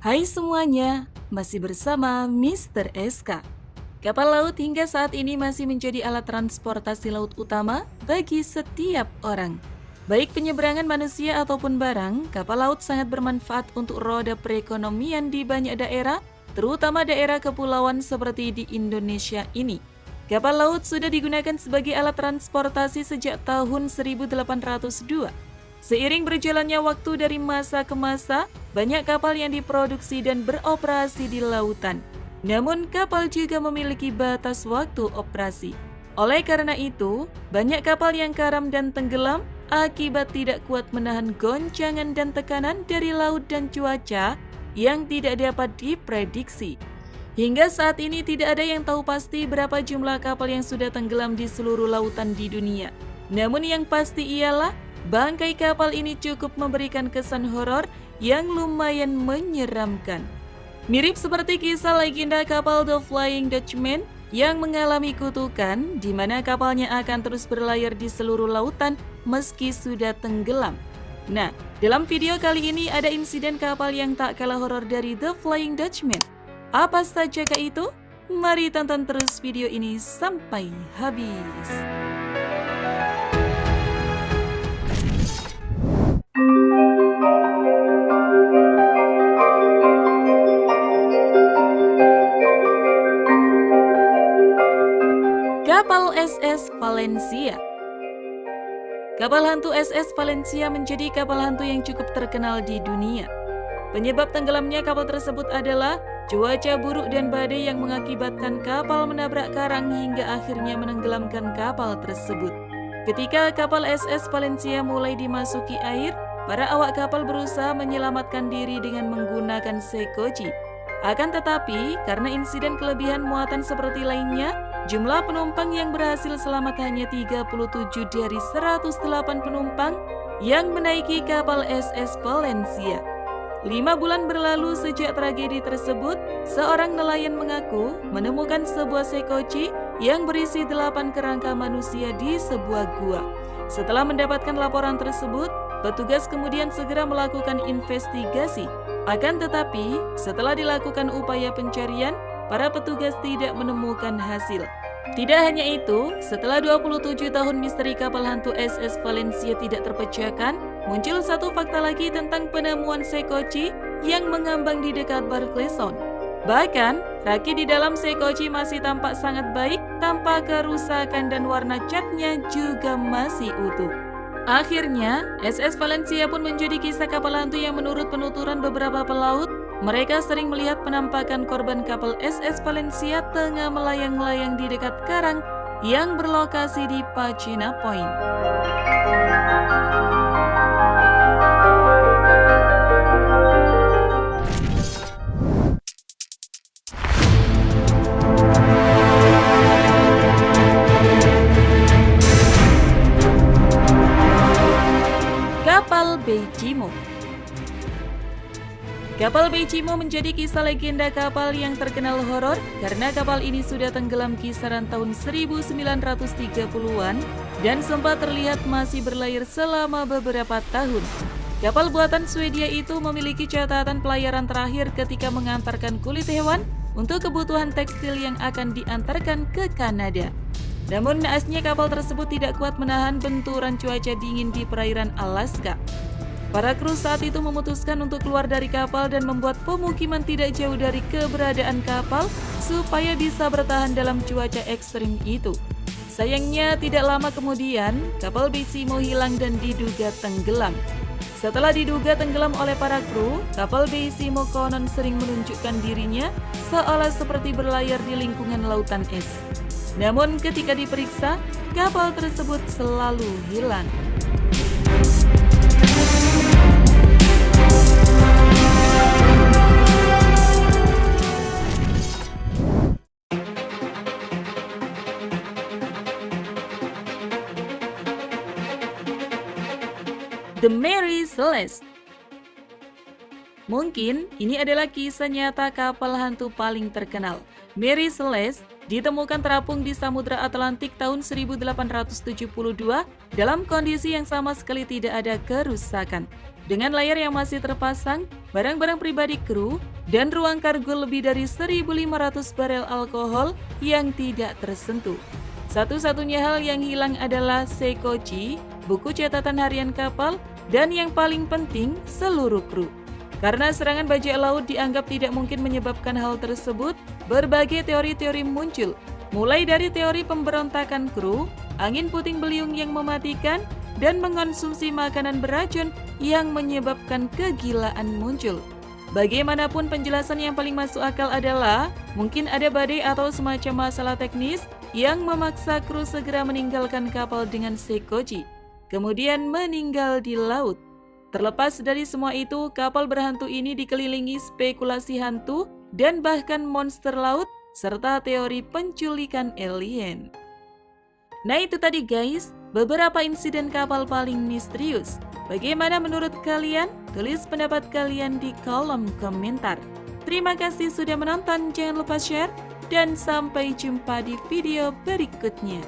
Hai semuanya, masih bersama Mr. SK. Kapal laut hingga saat ini masih menjadi alat transportasi laut utama bagi setiap orang. Baik penyeberangan manusia ataupun barang, kapal laut sangat bermanfaat untuk roda perekonomian di banyak daerah, terutama daerah kepulauan seperti di Indonesia ini. Kapal laut sudah digunakan sebagai alat transportasi sejak tahun 1802. Seiring berjalannya waktu dari masa ke masa, banyak kapal yang diproduksi dan beroperasi di lautan. Namun kapal juga memiliki batas waktu operasi. Oleh karena itu, banyak kapal yang karam dan tenggelam akibat tidak kuat menahan goncangan dan tekanan dari laut dan cuaca yang tidak dapat diprediksi. Hingga saat ini tidak ada yang tahu pasti berapa jumlah kapal yang sudah tenggelam di seluruh lautan di dunia. Namun yang pasti ialah bangkai kapal ini cukup memberikan kesan horor yang lumayan menyeramkan. Mirip seperti kisah legenda kapal The Flying Dutchman yang mengalami kutukan di mana kapalnya akan terus berlayar di seluruh lautan meski sudah tenggelam. Nah, dalam video kali ini ada insiden kapal yang tak kalah horor dari The Flying Dutchman. Apa sajakah itu? Mari tonton terus video ini sampai habis. Kapal SS Valencia. Kapal hantu SS Valencia menjadi kapal hantu yang cukup terkenal di dunia. Penyebab tenggelamnya kapal tersebut adalah cuaca buruk dan badai yang mengakibatkan kapal menabrak karang hingga akhirnya menenggelamkan kapal tersebut. Ketika kapal SS Valencia mulai dimasuki air, para awak kapal berusaha menyelamatkan diri dengan menggunakan sekoci. Akan tetapi, karena insiden kelebihan muatan seperti lainnya, jumlah penumpang yang berhasil selamat hanya 37 dari 108 penumpang yang menaiki kapal SS Valencia. 5 bulan berlalu sejak tragedi tersebut, seorang nelayan mengaku menemukan sebuah sekoci yang berisi 8 kerangka manusia di sebuah gua. Setelah mendapatkan laporan tersebut, petugas kemudian segera melakukan investigasi. Akan tetapi, setelah dilakukan upaya pencarian, para petugas tidak menemukan hasil. Tidak hanya itu, setelah 27 tahun misteri kapal hantu SS Valencia tidak terpecahkan, muncul satu fakta lagi tentang penemuan sekoci yang mengambang di dekat Barclay Sound. Bahkan, raki di dalam sekoci masih tampak sangat baik tanpa kerusakan dan warna catnya juga masih utuh. Akhirnya, SS Valencia pun menjadi kisah kapal hantu yang menurut penuturan beberapa pelaut, mereka sering melihat penampakan korban kapal SS Valencia tengah melayang-layang di dekat karang yang berlokasi di Pacina Point. Kapal Beijimo. Kapal Beijimo menjadi kisah legenda kapal yang terkenal horor karena kapal ini sudah tenggelam kisaran tahun 1930-an dan sempat terlihat masih berlayar selama beberapa tahun. Kapal buatan Swedia itu memiliki catatan pelayaran terakhir ketika mengantarkan kulit hewan untuk kebutuhan tekstil yang akan diantarkan ke Kanada. Namun naasnya kapal tersebut tidak kuat menahan benturan cuaca dingin di perairan Alaska. Para kru saat itu memutuskan untuk keluar dari kapal dan membuat pemukiman tidak jauh dari keberadaan kapal supaya bisa bertahan dalam cuaca ekstrim itu. Sayangnya tidak lama kemudian, kapal Beijimo hilang dan diduga tenggelam. Setelah diduga tenggelam oleh para kru, kapal Beijimo konon sering menunjukkan dirinya seolah seperti berlayar di lingkungan lautan es. Namun ketika diperiksa, kapal tersebut selalu hilang. The Mary Celeste. Mungkin ini adalah kisah nyata kapal hantu paling terkenal. Mary Celeste ditemukan terapung di Samudra Atlantik tahun 1872 dalam kondisi yang sama sekali tidak ada kerusakan. Dengan layar yang masih terpasang, barang-barang pribadi kru, dan ruang kargo lebih dari 1.500 barel alkohol yang tidak tersentuh. Satu-satunya hal yang hilang adalah seikoji, buku catatan harian kapal, dan yang paling penting, seluruh kru. Karena serangan bajak laut dianggap tidak mungkin menyebabkan hal tersebut, berbagai teori-teori muncul, mulai dari teori pemberontakan kru, angin puting beliung yang mematikan, dan mengonsumsi makanan beracun yang menyebabkan kegilaan muncul. Bagaimanapun penjelasan yang paling masuk akal adalah mungkin ada badai atau semacam masalah teknis yang memaksa kru segera meninggalkan kapal dengan seikoji, kemudian meninggal di laut. Terlepas dari semua itu, kapal berhantu ini dikelilingi spekulasi hantu dan bahkan monster laut serta teori penculikan alien. Nah itu tadi guys, beberapa insiden kapal paling misterius. Bagaimana menurut kalian? Tulis pendapat kalian di kolom komentar. Terima kasih sudah menonton, jangan lupa share, dan sampai jumpa di video berikutnya.